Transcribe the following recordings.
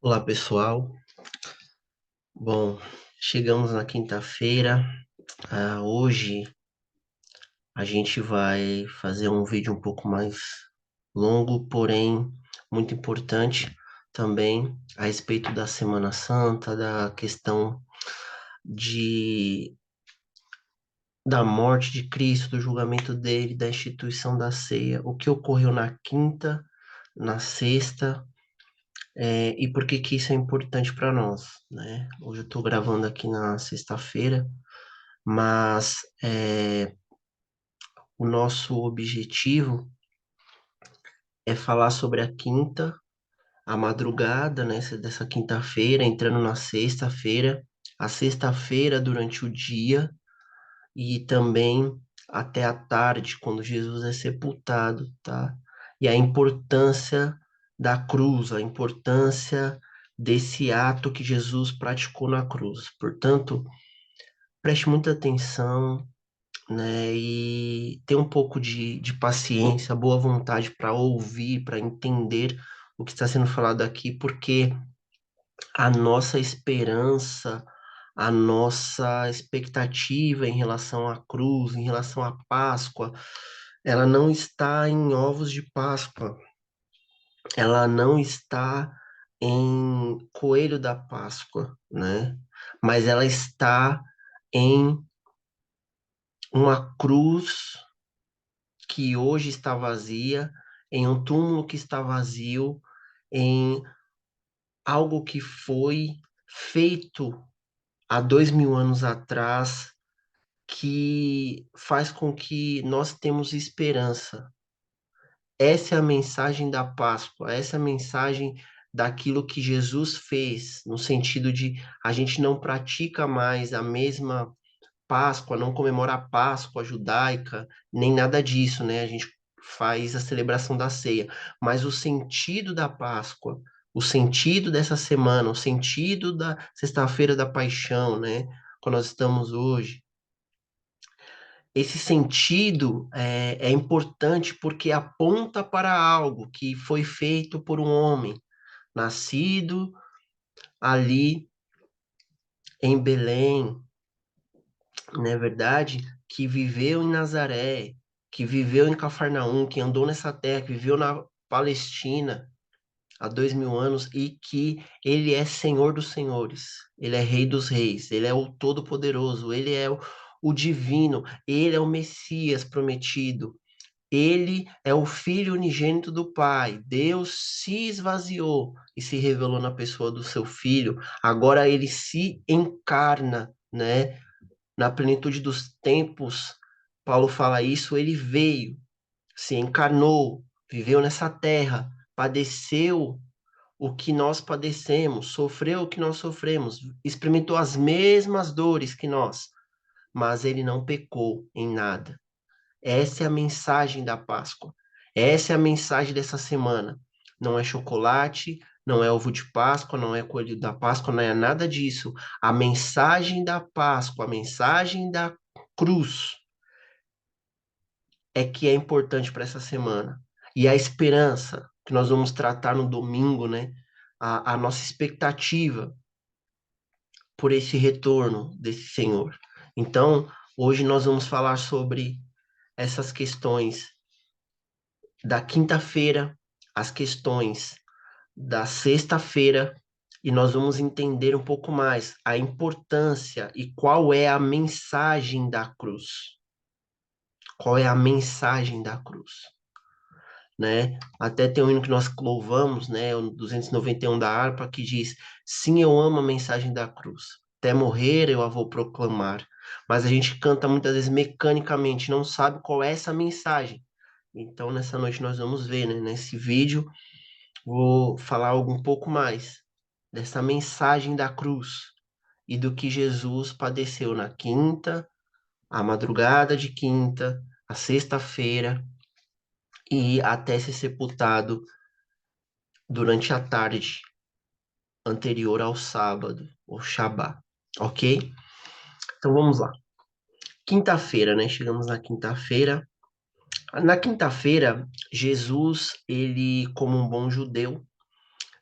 Olá, pessoal. Bom, chegamos na quinta-feira. Hoje a gente vai fazer um vídeo um pouco mais longo, porém muito importante também a respeito da Semana Santa, da questão de da morte de Cristo, do julgamento dele, da instituição da ceia, o que ocorreu na quinta, na sexta. E por que que isso é importante para nós, né? Hoje eu estou gravando aqui na sexta-feira, mas o nosso objetivo é falar sobre a quinta, a madrugada, né, dessa quinta-feira, entrando na sexta-feira, a sexta-feira durante o dia e também até a tarde, quando Jesus é sepultado, tá? E a importância da cruz, a importância desse ato que Jesus praticou na cruz. Portanto, preste muita atenção, né? E ter um pouco de paciência, boa vontade para ouvir, para entender o que está sendo falado aqui, porque a nossa esperança, a nossa expectativa em relação à cruz, em relação à Páscoa, ela não está em ovos de Páscoa, ela não está em coelho da Páscoa, né? Mas ela está em uma cruz que hoje está vazia, em um túmulo que está vazio, em algo que foi feito há 2000 anos atrás, que faz com que nós temos esperança. Essa é a mensagem da Páscoa, essa é a mensagem daquilo que Jesus fez, no sentido de a gente não pratica mais a mesma Páscoa, não comemora a Páscoa judaica, nem nada disso, né? A gente faz a celebração da ceia, mas o sentido da Páscoa, o sentido dessa semana, o sentido da Sexta-feira da Paixão, né? Quando nós estamos hoje, esse sentido é importante porque aponta para algo que foi feito por um homem, nascido ali em Belém, não é verdade? Que viveu em Nazaré, que viveu em Cafarnaum, que andou nessa terra, que viveu na Palestina há 2000 anos e que ele é Senhor dos Senhores, ele é Rei dos Reis, ele é o Todo-Poderoso, ele é o Divino, ele é o Messias prometido. Ele é o Filho unigênito do Pai. Deus se esvaziou e se revelou na pessoa do seu Filho. Agora ele se encarna, né? Na plenitude dos tempos, Paulo fala isso, ele veio, se encarnou, viveu nessa terra, padeceu o que nós padecemos, sofreu o que nós sofremos, experimentou as mesmas dores que nós, mas ele não pecou em nada. Essa é a mensagem da Páscoa. Essa é a mensagem dessa semana. Não é chocolate, não é ovo de Páscoa, não é coelho da Páscoa, não é nada disso. A mensagem da Páscoa, a mensagem da cruz é que é importante para essa semana. E a esperança que nós vamos tratar no domingo, né? A nossa expectativa por esse retorno desse Senhor. Então, hoje nós vamos falar sobre essas questões da quinta-feira, as questões da sexta-feira, e nós vamos entender um pouco mais a importância e qual é a mensagem da cruz. Qual é a mensagem da cruz, né? Até tem um hino que nós louvamos, né, o 291 da harpa, que diz: Sim, eu amo a mensagem da cruz. Até morrer eu a vou proclamar. Mas a gente canta muitas vezes mecanicamente, não sabe qual é essa mensagem. Então, nessa noite nós vamos ver, né? Nesse vídeo, vou falar algo um pouco mais dessa mensagem da cruz e do que Jesus padeceu na quinta, a madrugada de quinta, a sexta-feira e até ser sepultado durante a tarde anterior ao sábado, o Shabá, ok? Então vamos lá. Quinta-feira, né? Chegamos na quinta-feira. Na quinta-feira, Jesus, ele, como um bom judeu,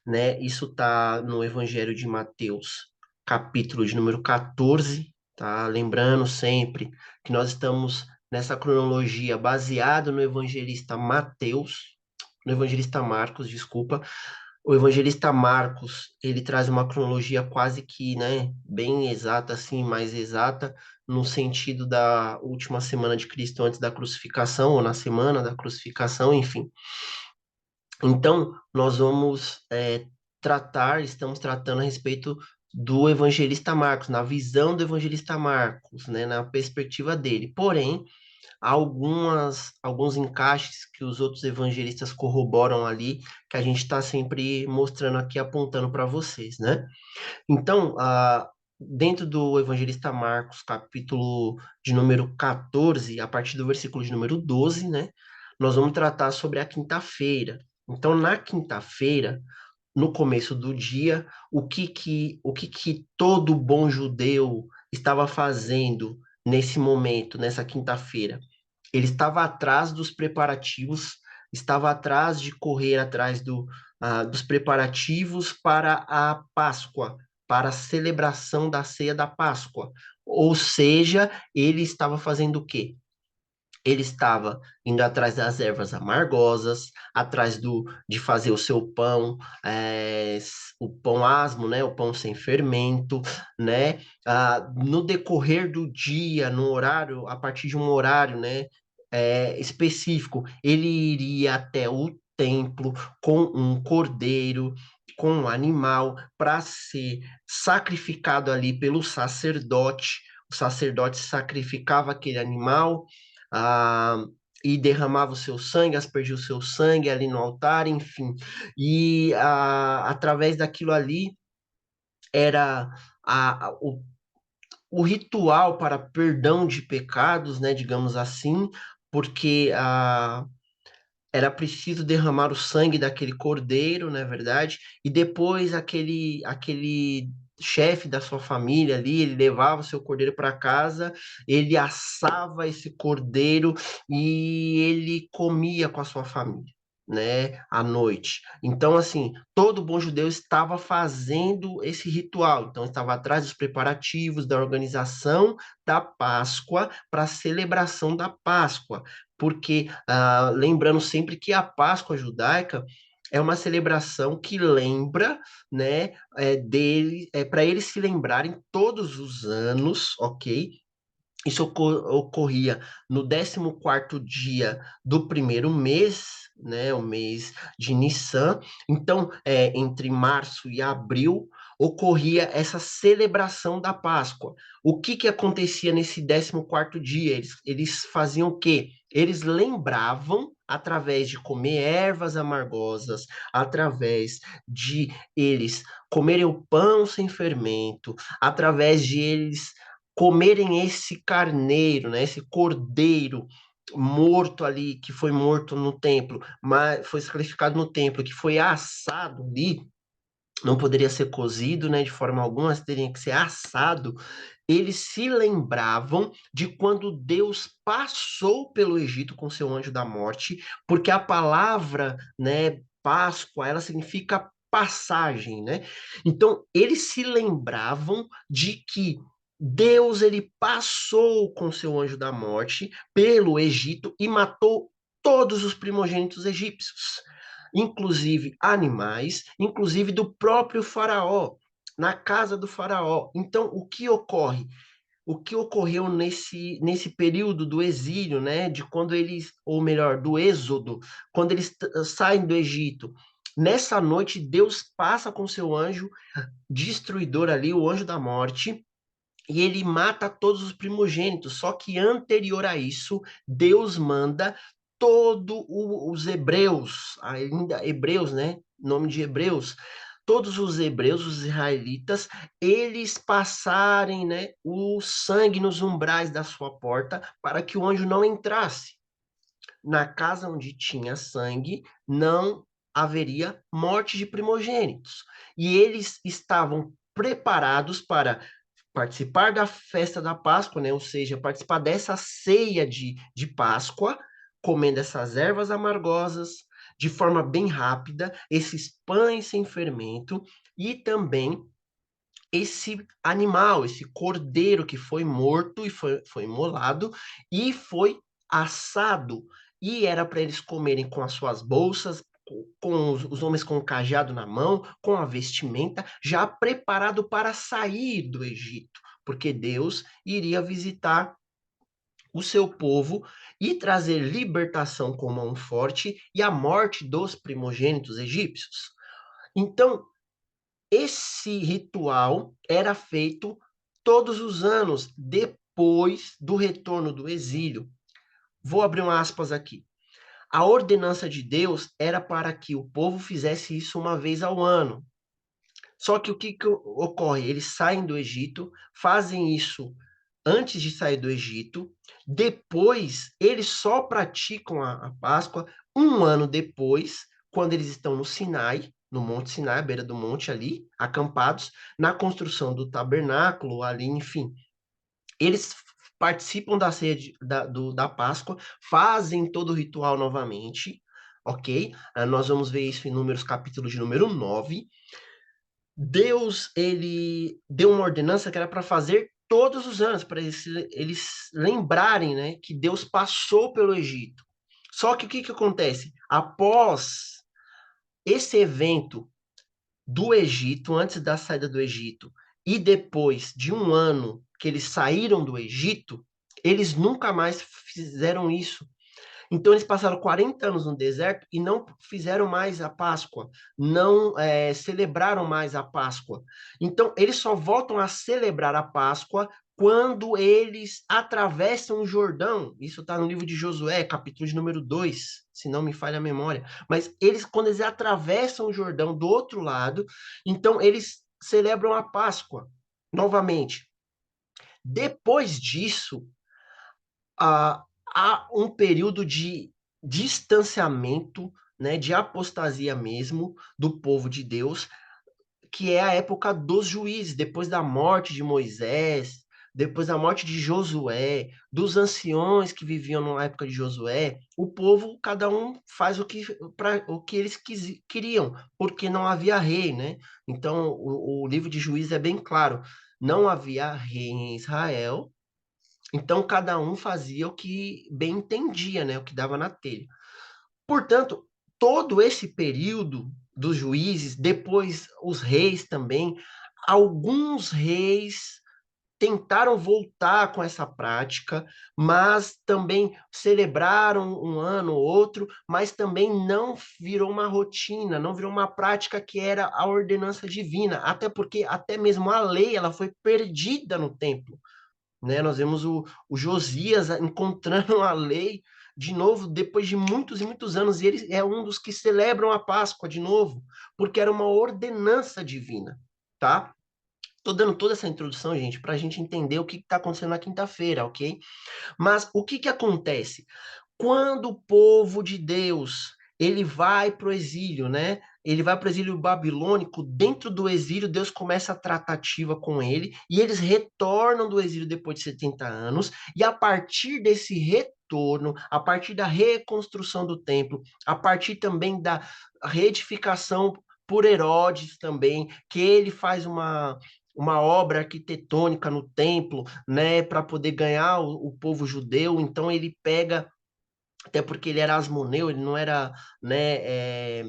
né? Isso está no Evangelho de Mateus, capítulo de número 14, tá? Lembrando sempre que nós estamos nessa cronologia baseada no evangelista Mateus, no evangelista Marcos, desculpa. O evangelista Marcos, ele traz uma cronologia quase que, né, bem exata, assim, mais exata, no sentido da última semana de Cristo antes da crucificação, ou na semana da crucificação, enfim. Então, nós vamos estamos tratando a respeito do evangelista Marcos, na visão do evangelista Marcos, né, na perspectiva dele. Porém, há alguns encaixes que os outros evangelistas corroboram ali, que a gente está sempre mostrando aqui, apontando para vocês, né? Então, dentro do evangelista Marcos, capítulo de número 14, a partir do versículo de número 12, né? Nós vamos tratar sobre a quinta-feira. Então, na quinta-feira, no começo do dia, o que que todo bom judeu estava fazendo nesse momento, nessa quinta-feira? Ele estava atrás dos preparativos, estava atrás de correr atrás dos preparativos para a Páscoa, para a celebração da ceia da Páscoa. Ou seja, ele estava fazendo o quê? Ele estava indo atrás das ervas amargosas, atrás de fazer o seu pão, o pão asmo, né? O pão sem fermento, né? No decorrer do dia, no horário, a partir de um horário, né? Específico, ele iria até o templo com um cordeiro, com um animal, para ser sacrificado ali pelo sacerdote. O sacerdote sacrificava aquele animal, ah, e derramava o seu sangue, aspergia o seu sangue ali no altar, enfim. E através daquilo ali era o ritual para perdão de pecados, né, digamos assim, porque era preciso derramar o sangue daquele cordeiro, não é verdade? E depois aquele chefe da sua família ali, ele levava o seu cordeiro para casa, ele assava esse cordeiro e ele comia com a sua família, né, à noite. Então, assim, todo bom judeu estava fazendo esse ritual, então estava atrás dos preparativos da organização da Páscoa para a celebração da Páscoa, porque lembrando sempre que a Páscoa judaica é uma celebração que lembra, né, para eles se lembrarem todos os anos, ok? Isso ocorria no 14º dia do primeiro mês, né, o mês de Nissan. Então, entre março e abril, ocorria essa celebração da Páscoa. O que que acontecia nesse 14º dia? Eles faziam o quê? Eles lembravam, através de comer ervas amargosas, através de eles comerem o pão sem fermento, através de eles comerem esse carneiro, né, esse cordeiro morto ali, que foi morto no templo, mas foi sacrificado no templo, que foi assado ali, não poderia ser cozido, né, de forma alguma, teria que ser assado. Eles se lembravam de quando Deus passou pelo Egito com seu anjo da morte, porque a palavra, né, Páscoa, ela significa passagem, né? Então, eles se lembravam de que Deus ele passou com seu anjo da morte pelo Egito e matou todos os primogênitos egípcios, inclusive animais, inclusive do próprio faraó, na casa do faraó. Então, o que ocorre? O que ocorreu nesse período do exílio, né, de quando eles, ou melhor, do êxodo, quando eles saem do Egito. Nessa noite, Deus passa com seu anjo destruidor ali, o anjo da morte, e ele mata todos os primogênitos. Só que anterior a isso, Deus manda todos os hebreus, ainda hebreus, né? Nome de hebreus, todos os hebreus, os israelitas, eles passarem, né, o sangue nos umbrais da sua porta para que o anjo não entrasse. Na casa onde tinha sangue, não haveria morte de primogênitos. E eles estavam preparados para participar da festa da Páscoa, né? Ou seja, participar dessa ceia de Páscoa, comendo essas ervas amargosas, de forma bem rápida esses pães sem fermento e também esse animal, esse cordeiro que foi morto e foi imolado e foi assado. E era para eles comerem com as suas bolsas, com os homens com o cajado na mão, com a vestimenta, já preparado para sair do Egito, porque Deus iria visitar o seu povo e trazer libertação com mão forte e a morte dos primogênitos egípcios. Então, esse ritual era feito todos os anos depois do retorno do exílio. Vou abrir um aspas aqui. A ordenança de Deus era para que o povo fizesse isso uma vez ao ano. Só que o que ocorre? Eles saem do Egito, fazem isso antes de sair do Egito, depois eles só praticam a Páscoa um ano depois, quando eles estão no Sinai, no Monte Sinai, à beira do monte ali, acampados, na construção do tabernáculo ali, enfim. Eles participam da ceia da Páscoa, fazem todo o ritual novamente, ok? Nós vamos ver isso em Números, capítulo de número 9. Deus, ele deu uma ordenança que era para fazer todos os anos, para eles lembrarem, né, que Deus passou pelo Egito. Só que o que acontece? Após esse evento do Egito, antes da saída do Egito, e depois de um ano que eles saíram do Egito, eles nunca mais fizeram isso. Então eles passaram 40 anos no deserto e não fizeram mais a Páscoa, não celebraram mais a Páscoa. Então eles só voltam a celebrar a Páscoa quando eles atravessam o Jordão. Isso está no livro de Josué, capítulo de número 2, se não me falha a memória. Mas eles, quando eles atravessam o Jordão do outro lado, então eles celebram a Páscoa novamente. Depois disso, há um período de distanciamento, né, de apostasia mesmo do povo de Deus, que é a época dos juízes, depois da morte de Moisés, depois da morte de Josué, dos anciões que viviam na época de Josué, o povo, cada um faz o que eles queriam, porque não havia rei, né? Então, o livro de Juízes é bem claro, não havia rei em Israel, então, cada um fazia o que bem entendia, né? O que dava na telha. Portanto, todo esse período dos juízes, depois os reis também, alguns reis tentaram voltar com essa prática, mas também celebraram um ano ou outro, mas também não virou uma rotina, não virou uma prática que era a ordenança divina, até porque até mesmo a lei ela foi perdida no templo, né? Nós vemos o Josias encontrando a lei de novo depois de muitos e muitos anos, e ele é um dos que celebram a Páscoa de novo, porque era uma ordenança divina, tá? Tô dando toda essa introdução, gente, para a gente entender o que está acontecendo na quinta-feira, ok? Mas o que acontece? Quando o povo de Deus ele vai para o exílio, né? Ele vai para o exílio babilônico. Dentro do exílio, Deus começa a tratativa com ele e eles retornam do exílio depois de 70 anos. E a partir desse retorno, a partir da reconstrução do templo, a partir também da reedificação por Herodes também, que ele faz uma obra arquitetônica no templo, né, para poder ganhar o povo judeu. Então ele pega, até porque ele era asmoneu, ele não era, né,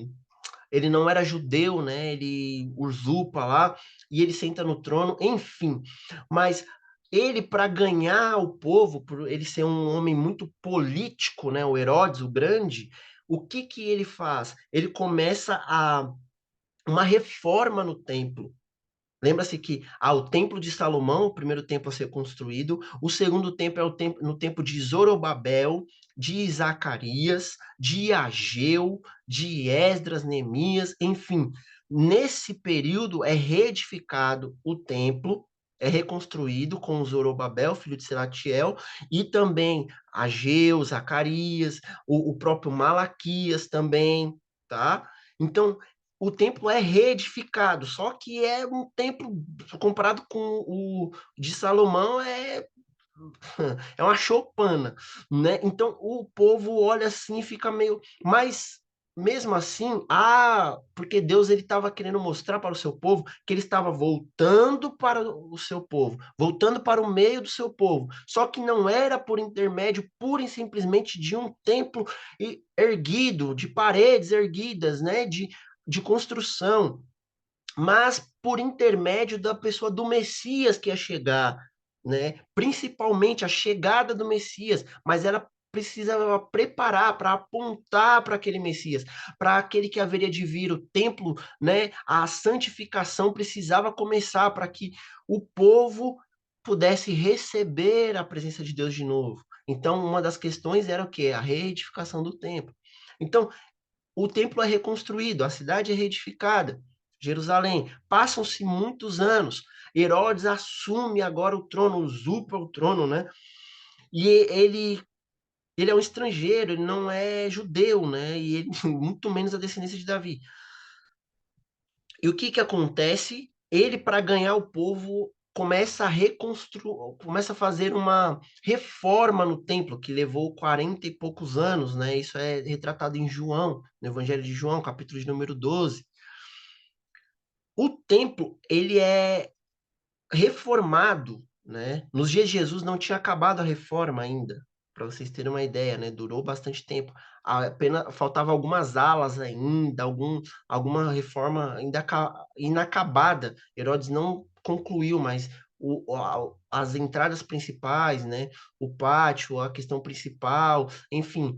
ele não era judeu, né, ele usurpa lá e ele senta no trono, enfim. Mas ele, para ganhar o povo, por ele ser um homem muito político, né, o Herodes, o Grande, o que ele faz? Ele começa uma reforma no templo. Lembra-se que o Templo de Salomão, o primeiro templo a ser construído, o segundo templo é no tempo de Zorobabel, de Zacarias, de Ageu, de Esdras, Neemias, enfim. Nesse período é reedificado o templo, é reconstruído com Zorobabel, filho de Selatiel, e também Ageu, Zacarias, o próprio Malaquias também, tá? Então, o templo é reedificado, só que é um templo comparado com o de Salomão é uma choupana, né? Então o povo olha assim e fica meio, mas mesmo assim, porque Deus ele estava querendo mostrar para o seu povo que ele estava voltando para o seu povo, voltando para o meio do seu povo. Só que não era por intermédio pura e simplesmente de um templo erguido, de paredes erguidas, né, de construção, mas por intermédio da pessoa do Messias que ia chegar, né? Principalmente a chegada do Messias, mas ela precisava preparar para apontar para aquele Messias, para aquele que haveria de vir, o templo, né? A santificação precisava começar para que o povo pudesse receber a presença de Deus de novo. Então, uma das questões era o quê? A reedificação do templo. Então, o templo é reconstruído, a cidade é reedificada. Jerusalém. Passam-se muitos anos. Herodes assume agora o trono, usurpa o trono, né? E ele é um estrangeiro, ele não é judeu, né? E ele, muito menos a descendência de Davi. E o que que acontece? Ele, para ganhar o povo, começa a reconstruir, começa a fazer uma reforma no templo, que levou 40 e poucos anos, né? Isso é retratado em João, no Evangelho de João, capítulo de número 12. O templo, ele é reformado, né? Nos dias de Jesus não tinha acabado a reforma ainda, para vocês terem uma ideia, né? Durou bastante tempo. Apenas faltava algumas alas ainda, alguma reforma ainda inacabada. Herodes não concluiu, mas as entradas principais, né? O pátio, a questão principal, enfim,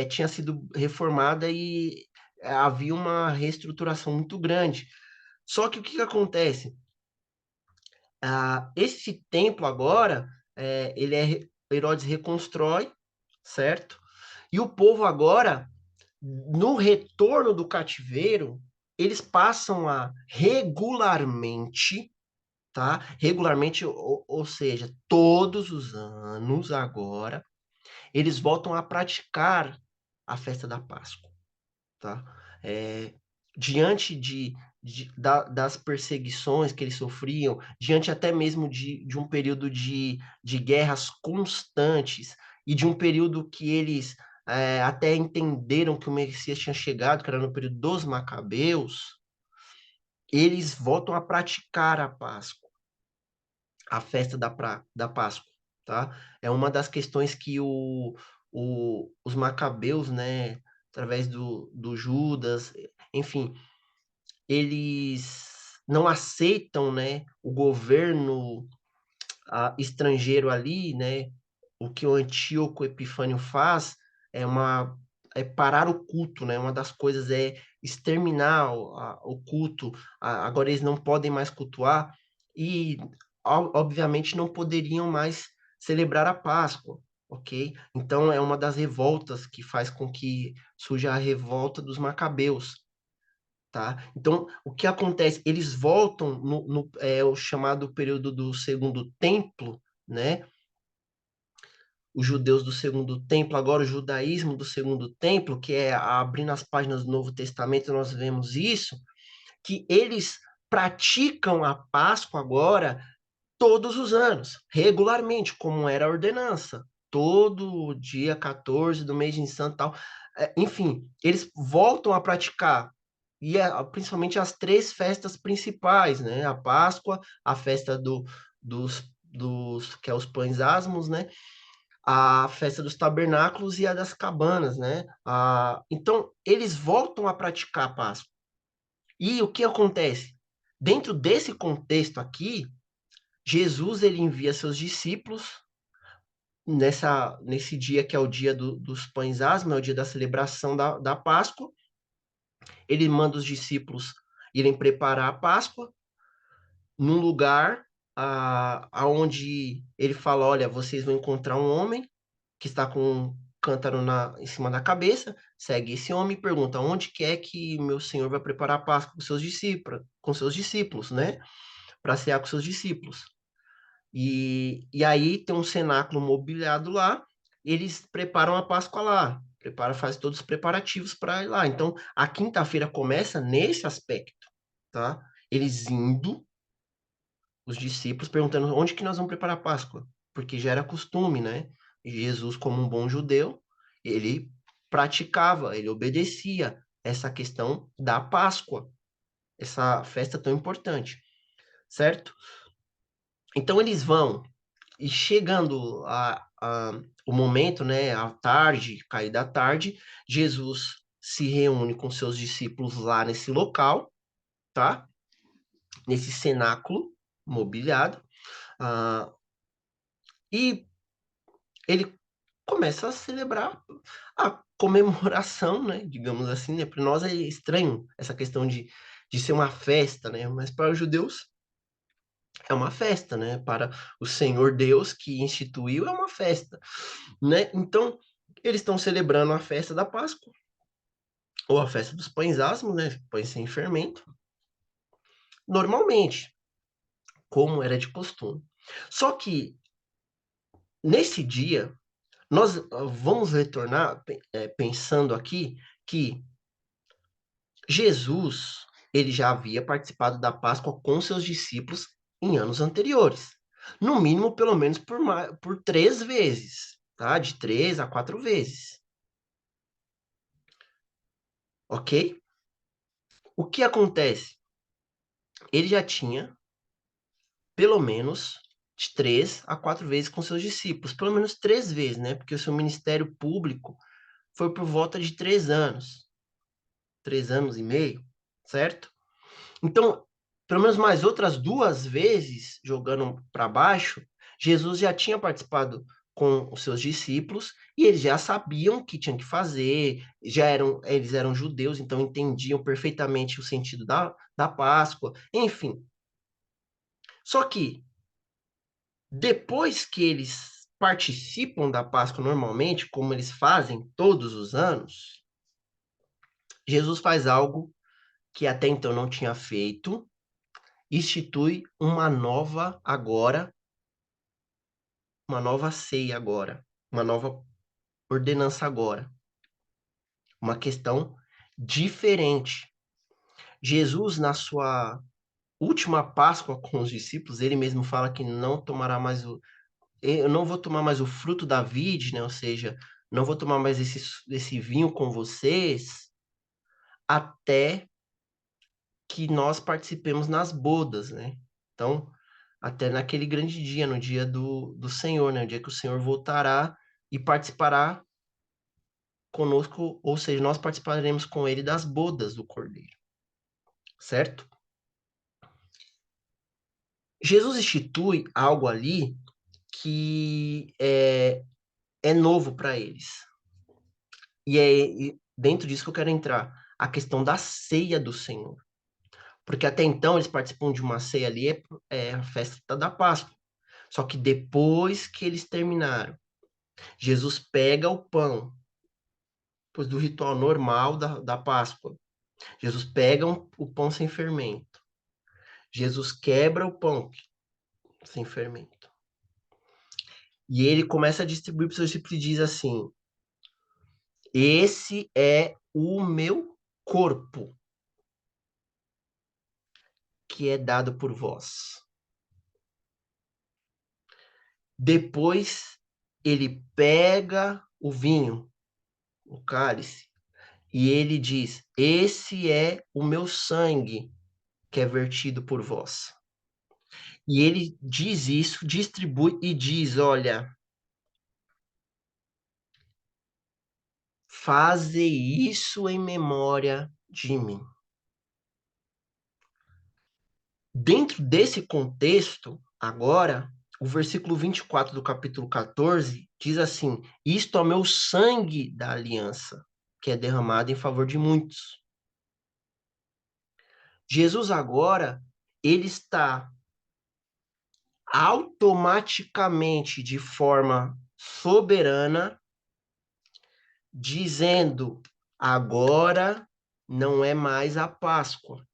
tinha sido reformada e havia uma reestruturação muito grande. Só que o que que acontece? Esse templo agora, Herodes reconstrói, certo? E o povo agora, no retorno do cativeiro, eles passam a regularmente, tá? Regularmente, ou seja, todos os anos agora, eles voltam a praticar a festa da Páscoa, tá? É, diante das perseguições que eles sofriam, diante até mesmo de um período de guerras constantes e de um período que eles até entenderam que o Messias tinha chegado, que era no período dos Macabeus, eles voltam a praticar a Páscoa, a festa da Páscoa, tá? É uma das questões que os Macabeus, né, através do Judas, enfim, eles não aceitam, né, o governo estrangeiro ali, né? O que o Antíoco Epifânio faz é uma é parar o culto, né? Uma das coisas é exterminar o culto. Agora eles não podem mais cultuar e, obviamente, não poderiam mais celebrar a Páscoa, ok? Então é uma das revoltas que faz com que surja a revolta dos Macabeus, tá? Então, o que acontece? Eles voltam no o chamado período do Segundo Templo, né? Os judeus do Segundo Templo, agora o judaísmo do Segundo Templo, que é abrindo as páginas do Novo Testamento, nós vemos isso, que eles praticam a Páscoa agora todos os anos, regularmente, como era a ordenança. Todo dia 14 do mês de Nissan e tal. Enfim, eles voltam a praticar principalmente as três festas principais, né? A Páscoa, a festa dos que é os pães asmos, né? A festa dos tabernáculos e a das cabanas, né? Então, eles voltam a praticar a Páscoa. E o que acontece? Dentro desse contexto aqui, Jesus ele envia seus discípulos nesse dia que é o dia dos pães asmos, é o dia da celebração da Páscoa. Ele manda os discípulos irem preparar a Páscoa num lugar aonde ele fala, olha, vocês vão encontrar um homem que está com um cântaro em cima da cabeça, segue esse homem e pergunta, onde que é que meu senhor vai preparar a Páscoa com seus discípulos, né? Para cear com seus discípulos. E aí tem um cenáculo mobiliado lá, eles preparam a Páscoa lá, faz todos os preparativos para ir lá. Então, a quinta-feira começa nesse aspecto, tá? Eles indo, os discípulos perguntando onde que nós vamos preparar a Páscoa, porque já era costume, né? Jesus, como um bom judeu, ele praticava, ele obedecia essa questão da Páscoa, essa festa tão importante, certo? Então eles vão, e chegando o momento, né, à tarde, cair da tarde, Jesus se reúne com seus discípulos lá nesse local, tá? Nesse cenáculo mobiliado, e ele começa a celebrar a comemoração, né? Digamos assim, né? Para nós é estranho essa questão de ser uma festa, né? Mas para os judeus é uma festa, né? Para o Senhor Deus que instituiu é uma festa, né? Então, eles estão celebrando a festa da Páscoa, ou a festa dos pães asmos, né? Pães sem fermento, normalmente, como era de costume. Só que, nesse dia, nós vamos retornar pensando aqui que Jesus, ele já havia participado da Páscoa com seus discípulos em anos anteriores. No mínimo, pelo menos por 3 vezes, tá? De 3 a 4 vezes, ok? O que acontece? Ele já tinha, pelo menos, de 3 a 4 vezes com seus discípulos. Pelo menos 3 vezes, né? Porque o seu ministério público foi por volta de 3 anos. 3 anos e meio, certo? Então, pelo menos mais outras 2 vezes, jogando para baixo, Jesus já tinha participado com os seus discípulos e eles já sabiam o que tinham que fazer, eles eram judeus, então entendiam perfeitamente o sentido da Páscoa, enfim. Só que depois que eles participam da Páscoa normalmente, como eles fazem todos os anos, Jesus faz algo que até então não tinha feito, institui uma nova ceia agora, uma nova ordenança agora, uma questão diferente. Jesus, na sua última Páscoa com os discípulos, ele mesmo fala que não tomará mais eu não vou tomar mais o fruto da vide, né? Ou seja, não vou tomar mais esse vinho com vocês até que nós participemos nas bodas, né? Então, até naquele grande dia, no dia do Senhor, né? O dia que o Senhor voltará e participará conosco, ou seja, nós participaremos com ele das bodas do Cordeiro, certo? Jesus institui algo ali que é novo para eles. E dentro disso que eu quero entrar, a questão da ceia do Senhor. Porque até então eles participam de uma ceia ali, é a festa da Páscoa. Só que depois que eles terminaram, Jesus pega o pão, depois do ritual normal da Páscoa. Jesus pega o pão sem fermento. Jesus quebra o pão sem fermento. E ele começa a distribuir para os seus discípulos e diz assim: esse é o meu corpo, que é dado por vós. Depois ele pega o vinho, o cálice, e ele diz: esse é o meu sangue, que é vertido por vós. E ele diz isso, distribui e diz: olha, faze isso em memória de mim. Dentro desse contexto, agora, o versículo 24 do capítulo 14 diz assim: isto é o meu sangue da aliança, que é derramado em favor de muitos. Jesus agora, ele está automaticamente, de forma soberana, dizendo: agora não é mais a Páscoa.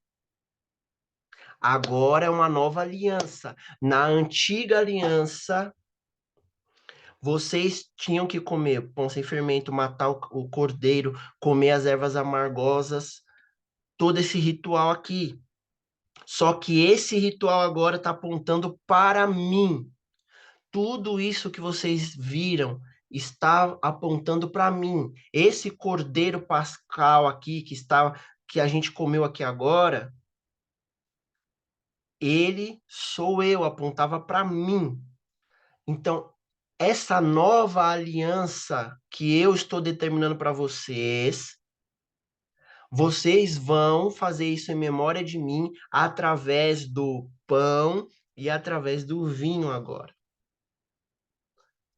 Agora é uma nova aliança. Na antiga aliança, vocês tinham que comer pão sem fermento, matar o cordeiro, comer as ervas amargosas, todo esse ritual aqui. Só que esse ritual agora está apontando para mim. Tudo isso que vocês viram está apontando para mim. Esse cordeiro pascal aqui que a gente comeu aqui agora, ele sou eu, apontava para mim. Então, essa nova aliança que eu estou determinando para vocês, vocês vão fazer isso em memória de mim através do pão e através do vinho agora.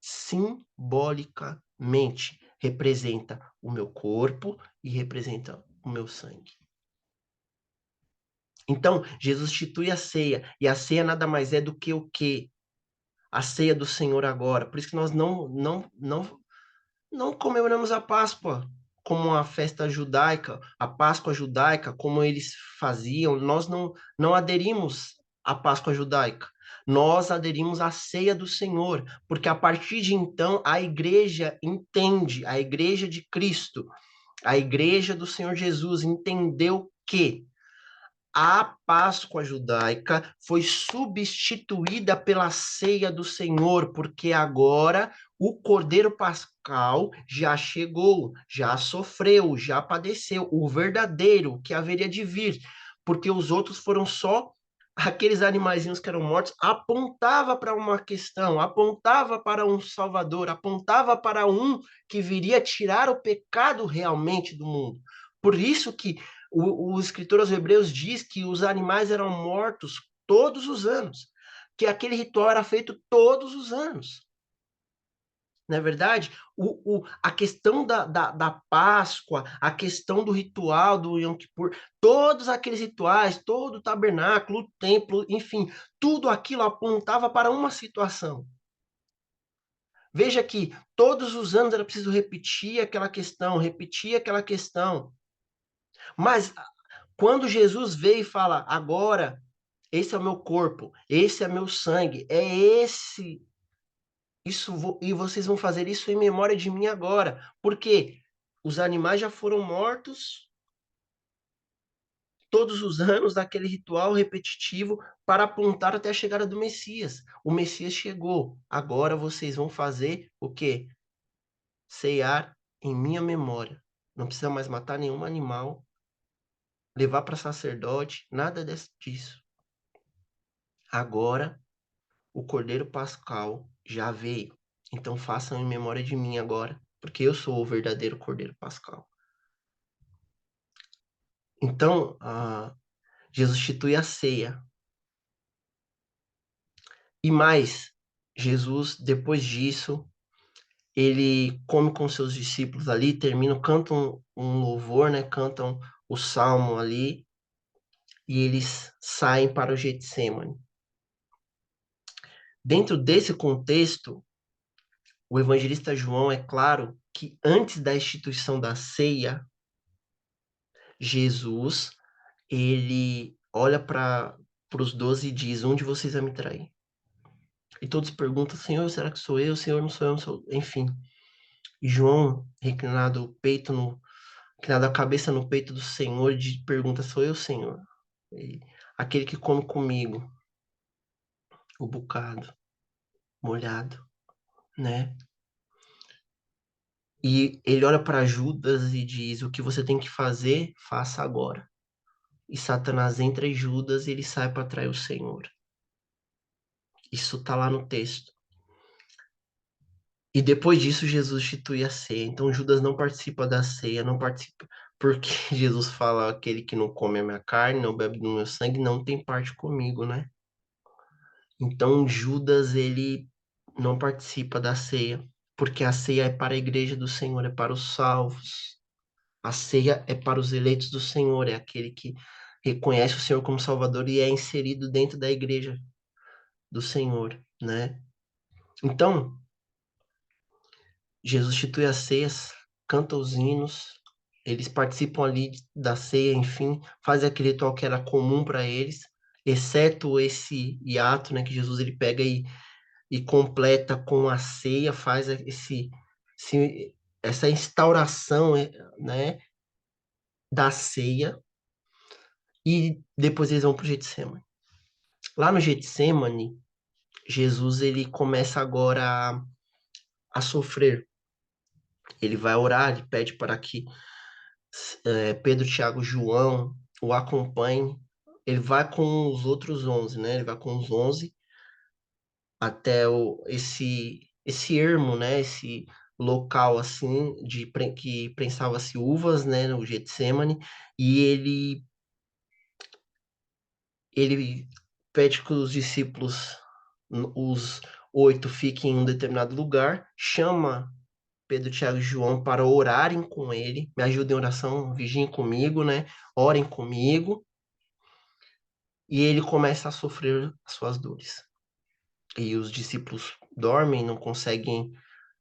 Simbolicamente, representa o meu corpo e representa o meu sangue. Então, Jesus institui a ceia, e a ceia nada mais é do que o quê? A ceia do Senhor agora. Por isso que nós não comemoramos a Páscoa como uma festa judaica, a Páscoa judaica, como eles faziam. Nós não aderimos à Páscoa judaica. Nós aderimos à ceia do Senhor, porque a partir de então a igreja entende, a igreja de Cristo, a igreja do Senhor Jesus entendeu que a Páscoa judaica foi substituída pela ceia do Senhor, porque agora o Cordeiro Pascal já chegou, já sofreu, já padeceu, o verdadeiro que haveria de vir, porque os outros foram só aqueles animaizinhos que eram mortos, apontava para uma questão, apontava para um Salvador, apontava para um que viria tirar o pecado realmente do mundo. Por isso que o escritor aos Hebreus diz que os animais eram mortos todos os anos, que aquele ritual era feito todos os anos. Não é verdade? A questão da Páscoa, a questão do ritual do Yom Kippur, todos aqueles rituais, todo o tabernáculo, o templo, enfim, tudo aquilo apontava para uma situação. Veja que todos os anos era preciso repetir aquela questão. Mas quando Jesus veio e fala, agora, esse é o meu corpo, esse é meu sangue, é esse, e vocês vão fazer isso em memória de mim agora. Porque os animais já foram mortos todos os anos daquele ritual repetitivo para apontar até a chegada do Messias. O Messias chegou. Agora vocês vão fazer o quê? Ceiar em minha memória. Não precisa mais matar nenhum animal, levar para sacerdote, nada disso. Agora o Cordeiro Pascal já veio. Então façam em memória de mim agora, porque eu sou o verdadeiro Cordeiro Pascal. Então, Jesus institui a ceia. E mais, Jesus, depois disso, ele come com seus discípulos ali, terminam, cantam um louvor, né? Cantam o salmo ali, e eles saem para o Getsemane. Dentro desse contexto, o evangelista João é claro que antes da instituição da ceia, Jesus, ele olha para os 12 e diz, onde vocês vão me trair? E todos perguntam, Senhor, será que sou eu? Senhor, não sou eu, não sou... Enfim. E João, reclinado a cabeça no peito do Senhor, pergunta, sou eu, Senhor? E aquele que come comigo, o bocado, molhado, né? E ele olha para Judas e diz, o que você tem que fazer, faça agora. E Satanás entra em Judas e ele sai para trair o Senhor. Isso está lá no texto. E depois disso, Jesus institui a ceia. Então, Judas não participa da ceia, não participa, porque Jesus fala: aquele que não come a minha carne, não bebe do meu sangue, não tem parte comigo, né? Então, Judas, ele não participa da ceia, porque a ceia é para a igreja do Senhor, é para os salvos. A ceia é para os eleitos do Senhor, é aquele que reconhece o Senhor como Salvador e é inserido dentro da igreja do Senhor, né? Então, Jesus institui as ceias, canta os hinos, eles participam ali da ceia, enfim, faz aquele ritual que era comum para eles, exceto esse hiato, né, que Jesus ele pega e completa com a ceia, faz essa instauração, né, da ceia, e depois eles vão para o Getsemane. Lá no Getsemane, Jesus ele começa agora a sofrer. Ele vai orar, ele pede para que Pedro, Tiago, João o acompanhem. Ele vai com os outros 11, né? Ele vai com os 11 até esse ermo, né? Esse local assim que prensava-se uvas, né? No Getsemane, e ele pede que os discípulos, os 8, fiquem em um determinado lugar, chama Pedro, Tiago e João para orarem com ele, me ajudem em oração, vigiem comigo, né? Orem comigo, e ele começa a sofrer as suas dores. E os discípulos dormem, não conseguem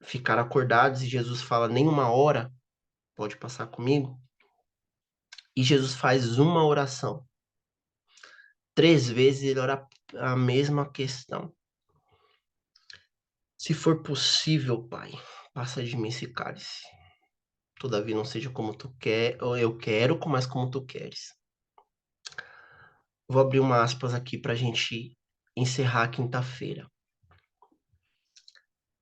ficar acordados, e Jesus fala: nenhuma hora pode passar comigo. E Jesus faz uma oração. 3 vezes ele ora a mesma questão. Se for possível, Pai, passa de mim esse cálice. Todavia não seja como tu quer, ou eu quero, mas como tu queres. Vou abrir uma aspas aqui para a gente encerrar a quinta-feira.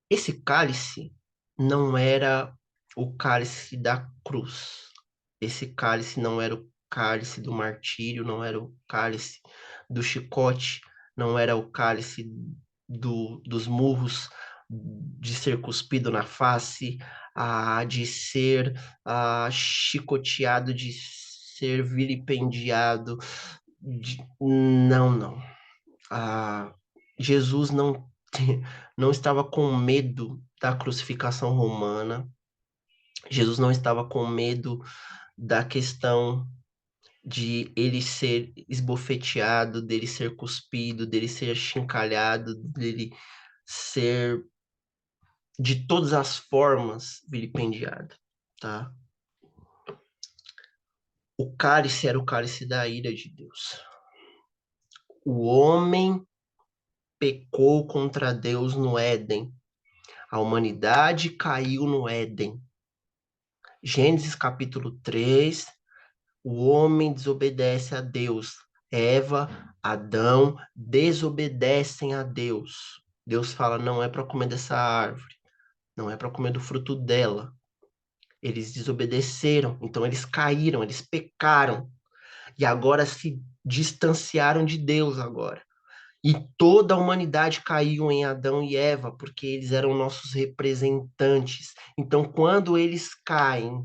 Esse cálice não era o cálice da cruz. Esse cálice não era o cálice do martírio, não era o cálice do chicote, não era o cálice dos murros, de ser cuspido na face, de ser chicoteado, de ser vilipendiado. Não, não. Ah, Jesus não, não estava com medo da crucificação romana. Jesus não estava com medo da questão de ele ser esbofeteado, dele ser cuspido, dele ser chincalhado, dele ser de todas as formas vilipendiado, tá? O cálice era o cálice da ira de Deus. O homem pecou contra Deus no Éden. A humanidade caiu no Éden. Gênesis capítulo 3, o homem desobedece a Deus. Eva, Adão desobedecem a Deus. Deus fala: não é para comer dessa árvore, não é para comer do fruto dela. Eles desobedeceram, então eles caíram, eles pecaram e agora se distanciaram de Deus agora. E toda a humanidade caiu em Adão e Eva, porque eles eram nossos representantes. Então, quando eles caem,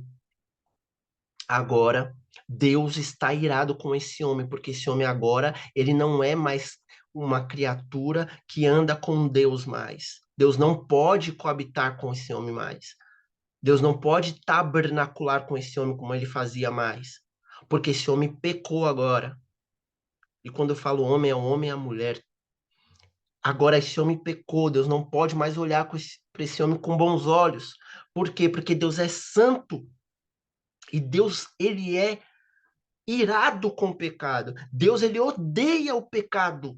agora Deus está irado com esse homem, porque esse homem agora, ele não é mais uma criatura que anda com Deus mais. Deus não pode coabitar com esse homem mais. Deus não pode tabernacular com esse homem como ele fazia mais, porque esse homem pecou agora. E quando eu falo homem, é o homem e a mulher. Agora esse homem pecou, Deus não pode mais olhar para esse homem com bons olhos. Por quê? Porque Deus é santo e Deus, ele é irado com o pecado. Deus, ele odeia o pecado.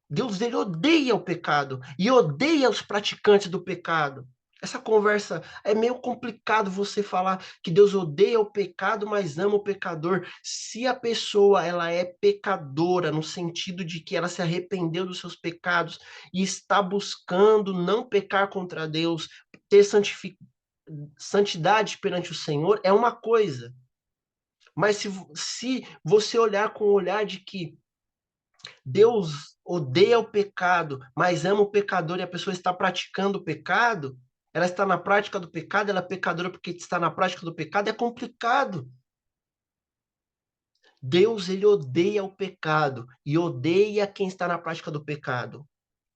Deus, ele odeia o pecado e odeia os praticantes do pecado. Essa conversa é meio complicado você falar que Deus odeia o pecado, mas ama o pecador. Se a pessoa ela é pecadora no sentido de que ela se arrependeu dos seus pecados e está buscando não pecar contra Deus, ter santidade perante o Senhor, é uma coisa. Mas se você olhar com o olhar de que Deus odeia o pecado, mas ama o pecador e a pessoa está praticando o pecado, ela está na prática do pecado, ela é pecadora porque está na prática do pecado, é complicado. Deus, ele odeia o pecado e odeia quem está na prática do pecado.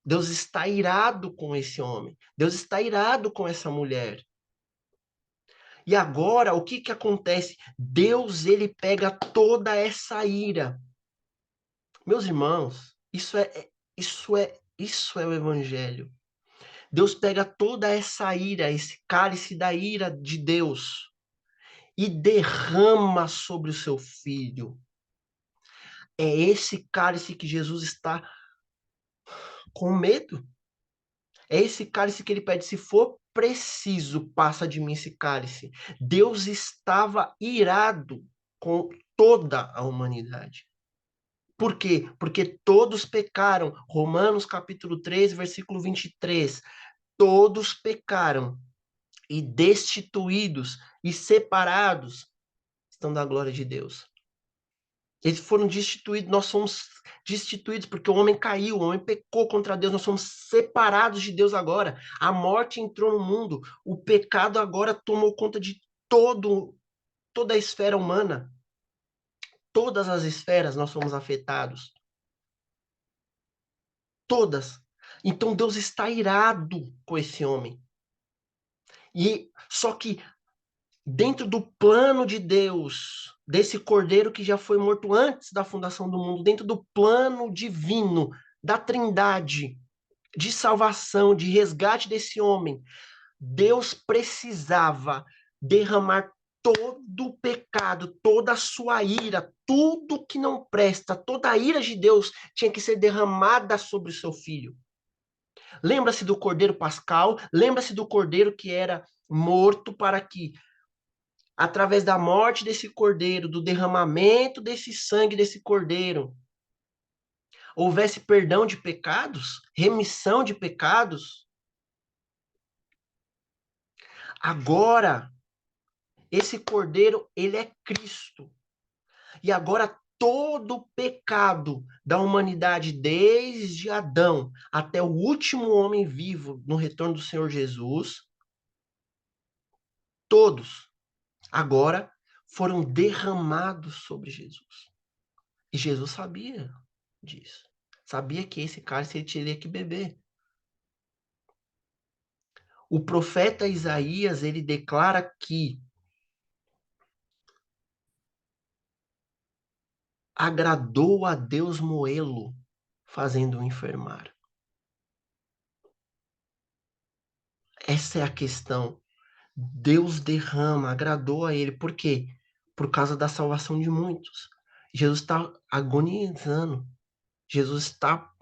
Deus está irado com esse homem. Deus está irado com essa mulher. E agora, o que que acontece? Deus, ele pega toda essa ira. Meus irmãos, isso é o evangelho. Deus pega toda essa ira, esse cálice da ira de Deus e derrama sobre o seu filho. É esse cálice que Jesus está com medo. É esse cálice que ele pede, se for preciso, passa de mim esse cálice. Deus estava irado com toda a humanidade. Por quê? Porque todos pecaram. Romanos capítulo 3, versículo 23. todos pecaram e destituídos e separados estão da glória de Deus. Eles foram destituídos, nós somos destituídos porque o homem caiu, o homem pecou contra Deus, nós somos separados de Deus agora. A morte entrou no mundo, o pecado agora tomou conta de toda a esfera humana. Todas as esferas nós somos afetados. Todas. Então Deus está irado com esse homem. E só que dentro do plano de Deus, desse cordeiro que já foi morto antes da fundação do mundo, dentro do plano divino da Trindade, de salvação, de resgate desse homem, Deus precisava derramar todo o pecado, toda a sua ira, tudo que não presta, toda a ira de Deus tinha que ser derramada sobre o seu filho. Lembra-se do cordeiro pascal, lembra-se do cordeiro que era morto para que, através da morte desse cordeiro, do derramamento desse sangue desse cordeiro, houvesse perdão de pecados, remissão de pecados. Agora, esse cordeiro, ele é Cristo. E agora todo o pecado da humanidade, desde Adão até o último homem vivo no retorno do Senhor Jesus, todos agora foram derramados sobre Jesus. E Jesus sabia disso. Sabia que esse cálice ele teria que beber. O profeta Isaías, ele declara que agradou a Deus moê-lo, fazendo-o enfermar. Essa é a questão. Deus derrama, agradou a ele. Por quê? Por causa da salvação de muitos. Jesus está agonizando. Jesus está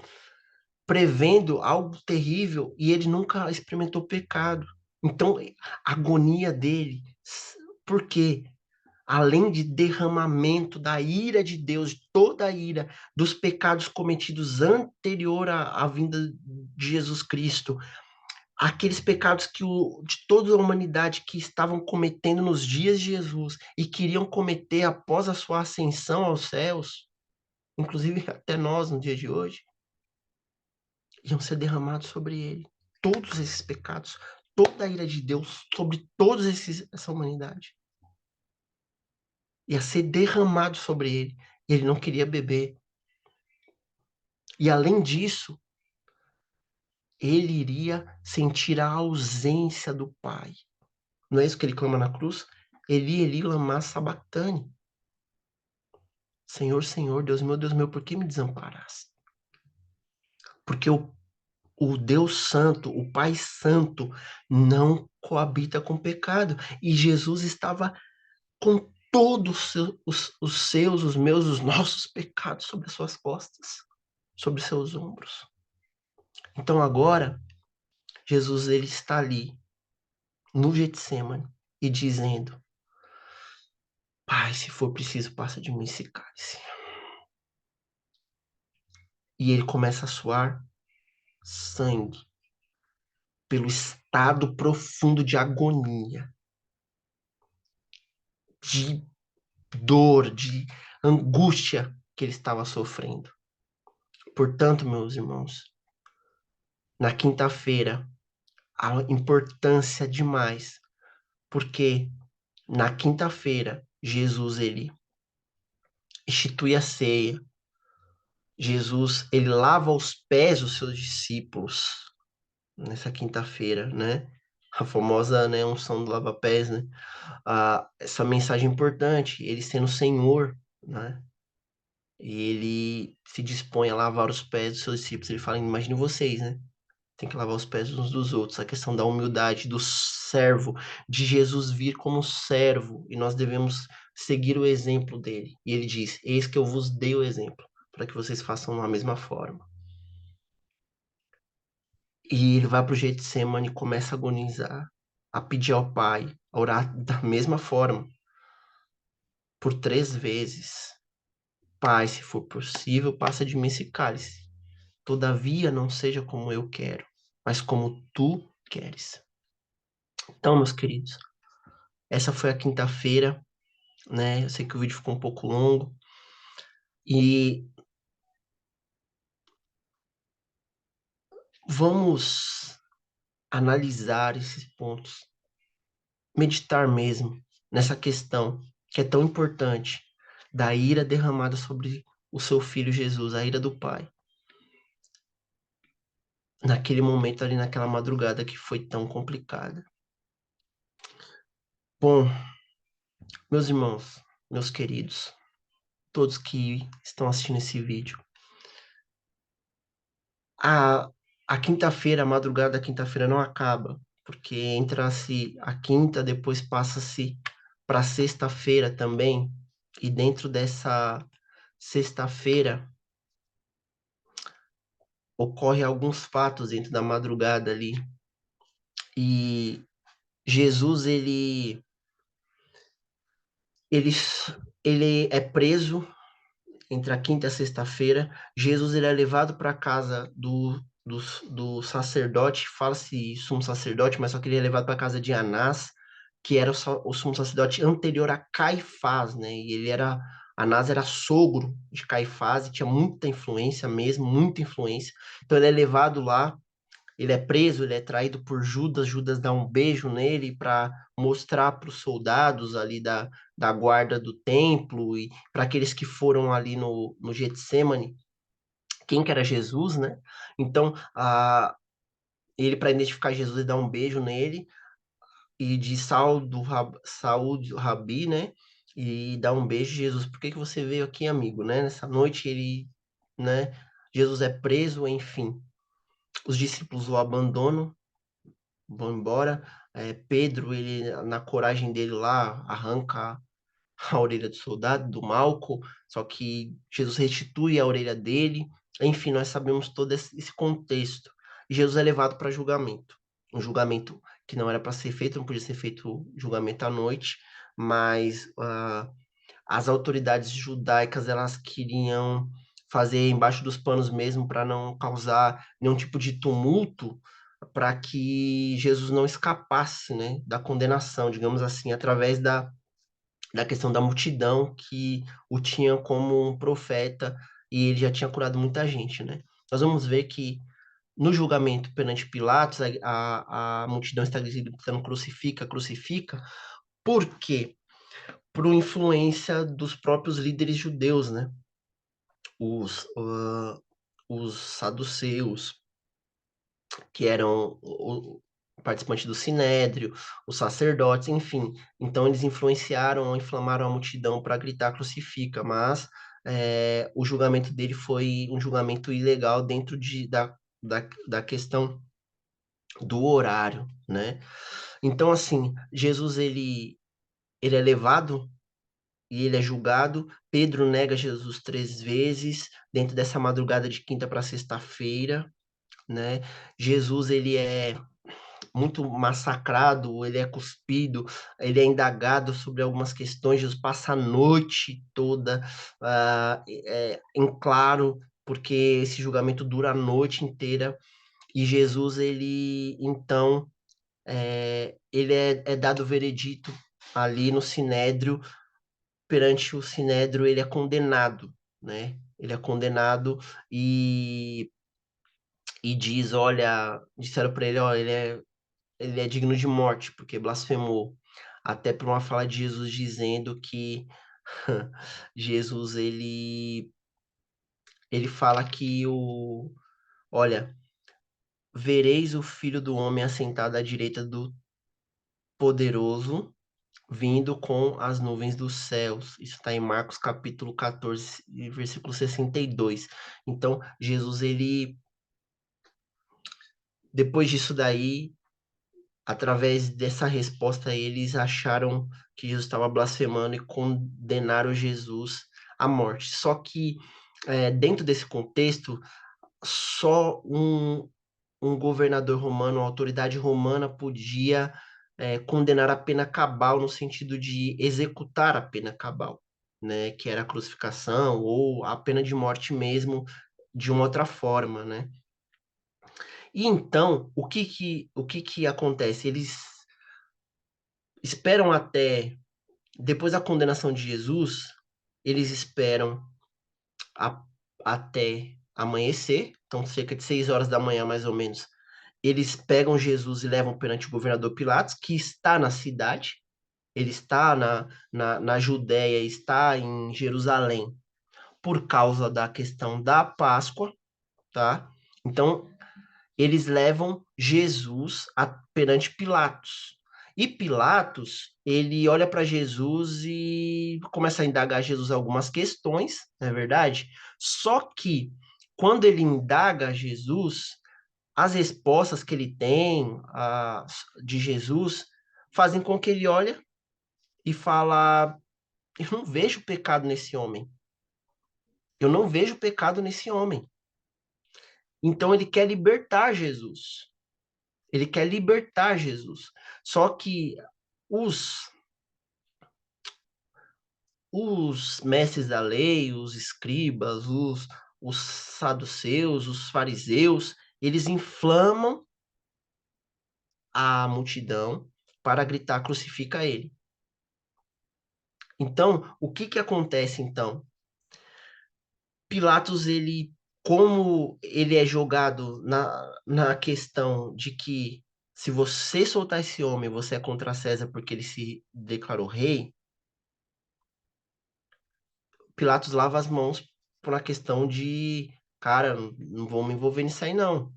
prevendo algo terrível e ele nunca experimentou pecado. Então, a agonia dele, por quê? Além de derramamento da ira de Deus, de toda a ira dos pecados cometidos anterior à vinda de Jesus Cristo, aqueles pecados de toda a humanidade que estavam cometendo nos dias de Jesus e queriam cometer após a sua ascensão aos céus, inclusive até nós no dia de hoje, iam ser derramados sobre ele. Todos esses pecados, toda a ira de Deus sobre essa humanidade ia ser derramado sobre ele. E ele não queria beber. E além disso, ele iria sentir a ausência do Pai. Não é isso que ele clama na cruz? Eli, lama sabachthani. Senhor, Senhor, Deus meu, por que me desamparaste? Porque o Deus Santo, o Pai Santo, não coabita com pecado. E Jesus estava com todos os meus, os nossos pecados sobre as suas costas, sobre seus ombros. Então agora, Jesus ele está ali, no Getsemane, e dizendo: Pai, se for preciso, passa de mim esse cálice. E ele começa a suar sangue pelo estado profundo de agonia, de dor, de angústia que ele estava sofrendo. Portanto, meus irmãos, na quinta-feira, a importância demais, porque na quinta-feira, Jesus, ele institui a ceia. Jesus, ele lava os pés dos seus discípulos nessa quinta-feira, né? A famosa, né, unção do lava-pés, né? Essa mensagem importante, ele sendo o Senhor, né? E ele se dispõe a lavar os pés dos seus discípulos. Ele fala, imagine vocês, né? Tem que lavar os pés uns dos outros. A questão da humildade, do servo, de Jesus vir como servo. E nós devemos seguir o exemplo dele. E ele diz, eis que eu vos dei o exemplo, para que vocês façam da mesma forma. E ele vai para o Getsemane e começa a agonizar, a pedir ao Pai, a orar da mesma forma, por 3 vezes. Pai, se for possível, passa de mim esse cálice. Todavia, não seja como eu quero, mas como tu queres. Então, meus queridos, essa foi a quinta-feira, né? Eu sei que o vídeo ficou um pouco longo e vamos analisar esses pontos, meditar mesmo nessa questão que é tão importante da ira derramada sobre o seu filho Jesus, a ira do Pai, naquele momento ali, naquela madrugada que foi tão complicada. Bom, meus irmãos, meus queridos, todos que estão assistindo esse vídeo, a, a quinta-feira, a madrugada da quinta-feira não acaba, porque entra-se a quinta, depois passa-se para sexta-feira também, e dentro dessa sexta-feira ocorre alguns fatos dentro da madrugada ali, e Jesus, ele, ele é preso entre a quinta e a sexta-feira. Jesus ele é levado para a casa do sacerdote, fala-se sumo sacerdote, mas só que ele é levado para a casa de Anás, que era o sumo sacerdote anterior a Caifás, né? E Anás era sogro de Caifás e tinha muita influência mesmo, muita influência. Então ele é levado lá, ele é preso, ele é traído por Judas, Judas dá um beijo nele para mostrar para os soldados ali da guarda do templo e para aqueles que foram ali no Getsemane, quem que era Jesus, né? Então, ele, para identificar Jesus, ele dá um beijo nele e diz saúde, Rabi, né? E dá um beijo, Jesus, por que que você veio aqui, amigo, né? Nessa noite ele, né? Jesus é preso, enfim. Os discípulos o abandonam, vão embora. Pedro, ele, na coragem dele lá, arranca a orelha do soldado, do Malco, só que Jesus restitui a orelha dele. Enfim, nós sabemos todo esse contexto. E Jesus é levado para julgamento. Um julgamento que não era para ser feito, não podia ser feito julgamento à noite, mas as autoridades judaicas elas queriam fazer embaixo dos panos mesmo para não causar nenhum tipo de tumulto, para que Jesus não escapasse, né, da condenação, digamos assim, através da questão da multidão que o tinha como um profeta e ele já tinha curado muita gente, né? Nós vamos ver que no julgamento perante Pilatos, a multidão está gritando crucifica, crucifica, por quê? Por influência dos próprios líderes judeus, né? Os, uh, os saduceus, que eram o participante do Sinédrio, os sacerdotes, enfim. Então eles influenciaram, inflamaram a multidão para gritar crucifica, mas o julgamento dele foi um julgamento ilegal dentro da questão do horário, né? Então, assim, Jesus, ele é levado e ele é julgado. Pedro nega Jesus 3 vezes dentro dessa madrugada de quinta para sexta-feira, né? Jesus, ele é muito massacrado, ele é cuspido, ele é indagado sobre algumas questões, Jesus passa a noite toda em claro, porque esse julgamento dura a noite inteira, e Jesus, ele, então, ele é dado o veredito ali no Sinédrio, perante o Sinédrio ele é condenado, né? Ele é condenado e diz, olha, disseram para ele, ó, ele é digno de morte, porque blasfemou. Até por uma fala de Jesus dizendo que Jesus, ele fala que olha, vereis o Filho do Homem assentado à direita do Poderoso, vindo com as nuvens dos céus. Isso está em Marcos capítulo 14, versículo 62. Então, Jesus, ele, depois disso daí, através dessa resposta, eles acharam que Jesus estava blasfemando e condenaram Jesus à morte. Só que, dentro desse contexto, só um governador romano, uma autoridade romana, podia condenar a pena cabal no sentido de executar a pena cabal, né? Que era a crucificação ou a pena de morte mesmo, de uma outra forma, né? E então, o que que acontece? Eles esperam até, depois da condenação de Jesus, eles esperam a- até amanhecer, então cerca de 6 horas da manhã, mais ou menos. Eles pegam Jesus e levam perante o governador Pilatos, que está na cidade, ele está na Judéia, está em Jerusalém, por causa da questão da Páscoa, tá? Então, eles levam Jesus perante Pilatos. E Pilatos, ele olha para Jesus e começa a indagar Jesus algumas questões, não é verdade? Só que, quando ele indaga Jesus, as respostas que ele tem de Jesus fazem com que ele olhe e fala: eu não vejo pecado nesse homem. Eu não vejo pecado nesse homem. Então ele quer libertar Jesus. Ele quer libertar Jesus. Só que os, os mestres da lei, os escribas, os saduceus, os fariseus, eles inflamam a multidão para gritar: crucifica ele. Então, o que que acontece então? Pilatos, ele, como ele é jogado na questão de que se você soltar esse homem, você é contra César porque ele se declarou rei, Pilatos lava as mãos por uma questão de, cara, não vou me envolver nisso aí não.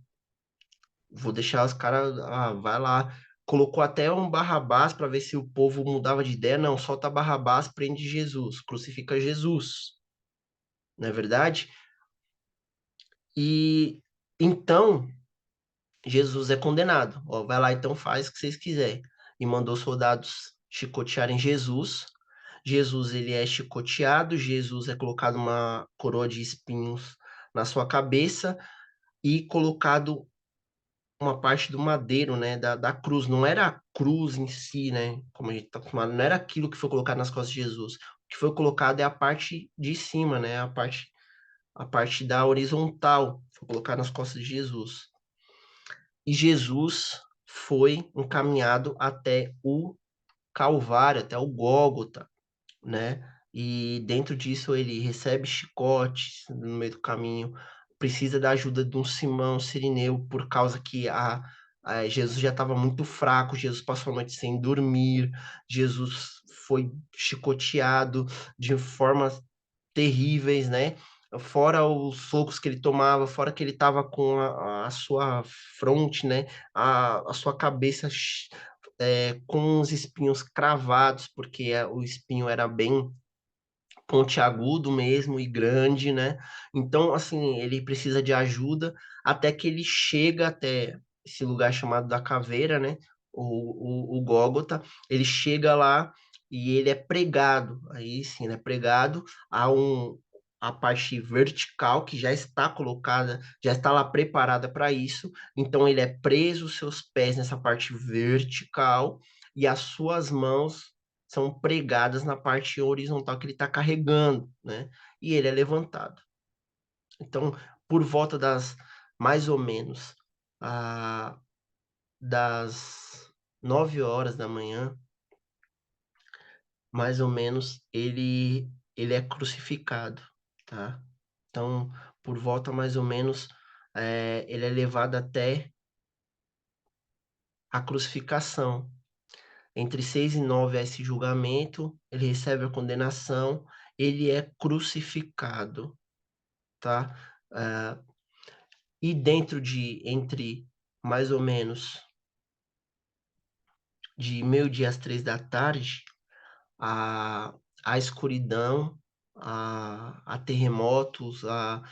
Vou deixar os caras, vai lá. Colocou até um Barrabás para ver se o povo mudava de ideia. Não, solta Barrabás, prende Jesus, crucifica Jesus. Não é verdade? E então Jesus é condenado. Ó, vai lá então, faz o que vocês quiserem. E mandou soldados chicotearem Jesus. Jesus, ele é chicoteado, Jesus é colocado uma coroa de espinhos na sua cabeça e colocado uma parte do madeiro, né, da cruz. Não era a cruz em si, né, como a gente está acostumado, não era aquilo que foi colocado nas costas de Jesus. O que foi colocado é a parte de cima, né, a parte da horizontal, foi colocada nas costas de Jesus. E Jesus foi encaminhado até o Calvário, até o Gólgota, né? E dentro disso ele recebe chicotes no meio do caminho, precisa da ajuda de um Simão Cirineu, por causa que Jesus já estava muito fraco, Jesus passou a noite sem dormir, Jesus foi chicoteado de formas terríveis, né? Fora os socos que ele tomava, fora que ele estava com a sua fronte, né? A sua cabeça com os espinhos cravados, porque o espinho era bem pontiagudo mesmo e grande, né? Então, assim, ele precisa de ajuda até que ele chega até esse lugar chamado da Caveira, né? O Gólgota, ele chega lá e ele é pregado, aí sim, ele é pregado a parte vertical que já está colocada, já está lá preparada para isso. Então ele é preso os seus pés nessa parte vertical e as suas mãos são pregadas na parte horizontal que ele está carregando, né? E ele é levantado. Então, por volta das mais ou menos ah, das 9 horas da manhã, mais ou menos, ele é crucificado, tá? Então, por volta mais ou menos, ele é levado até a crucificação. Entre 6 e 9 há esse julgamento, ele recebe a condenação, ele é crucificado, tá? Ah, e dentro entre mais ou menos de meio-dia às 3 da tarde, a, a escuridão, a terremotos, a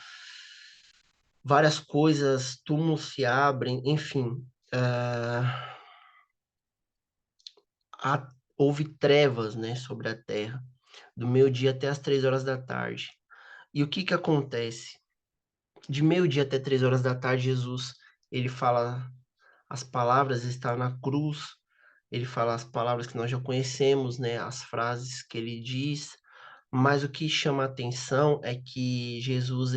várias coisas, túmulos se abrem, enfim, houve trevas, né, sobre a terra, do meio-dia até as 3 horas da tarde. E o que que acontece? De meio-dia até 3 horas da tarde, Jesus, ele fala as palavras, está na cruz, ele fala as palavras que nós já conhecemos, né, as frases que ele diz, mas o que chama a atenção é que Jesus,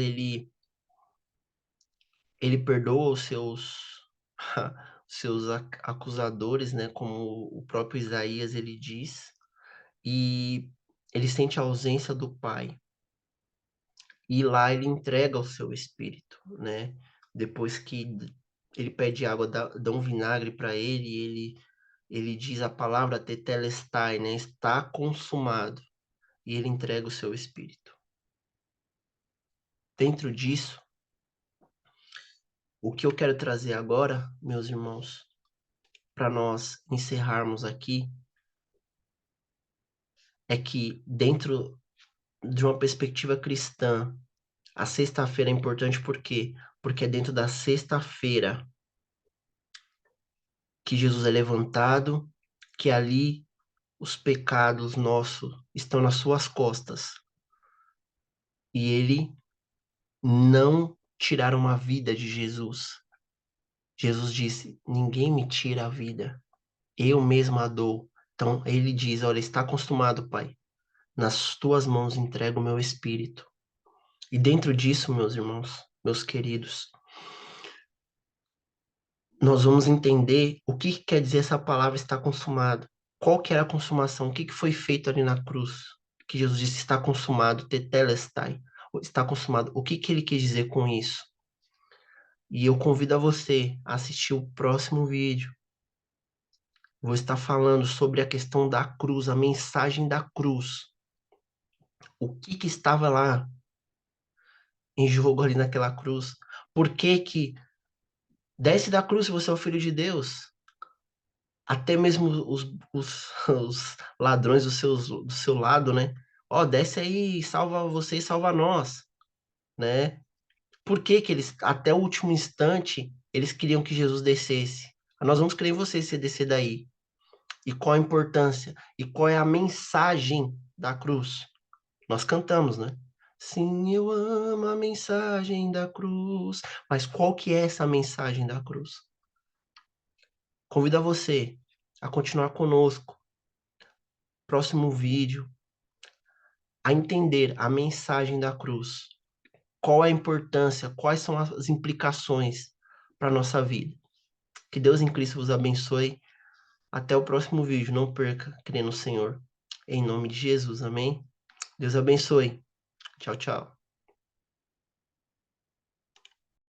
ele perdoa os seus seus acusadores, né, como o próprio Isaías ele diz, e ele sente a ausência do Pai. E lá ele entrega o seu espírito, né? Depois que ele pede água, dá um vinagre para ele, ele diz a palavra tetelestai, né? Está consumado. E ele entrega o seu espírito. Dentro disso, o que eu quero trazer agora, meus irmãos, para nós encerrarmos aqui, é que dentro de uma perspectiva cristã, a sexta-feira é importante por quê? Porque é dentro da sexta-feira que Jesus é levantado, que ali os pecados nossos estão nas suas costas. E ele não tiraram a vida de Jesus. Jesus disse: Ninguém me tira a vida, eu mesmo a dou. Então ele diz: Olha, está acostumado, Pai. Nas tuas mãos entrego o meu espírito. E dentro disso, meus irmãos, meus queridos, nós vamos entender o que quer dizer essa palavra está consumado. Qual que era a consumação? O que foi feito ali na cruz? Que Jesus disse está consumado, tetelestai, está consumado. O que ele quis dizer com isso? E eu convido a você a assistir o próximo vídeo. Vou estar falando sobre a questão da cruz, a mensagem da cruz. O que estava lá em jogo ali naquela cruz? Por que que desce da cruz se você é o filho de Deus? Até mesmo os ladrões do seu lado, né? Ó, desce aí, salva você e salva nós, né? Por que que eles, até o último instante, eles queriam que Jesus descesse? Nós vamos crer em você se você descer daí. E qual a importância? E qual é a mensagem da cruz? Nós cantamos, né? Sim, eu amo a mensagem da cruz. Mas qual que é essa mensagem da cruz? Convido a você a continuar conosco. Próximo vídeo, a entender a mensagem da cruz. Qual é a importância, quais são as implicações para a nossa vida. Que Deus em Cristo vos abençoe. Até o próximo vídeo. Não perca, crê no Senhor. Em nome de Jesus, amém? Deus abençoe. Tchau, tchau.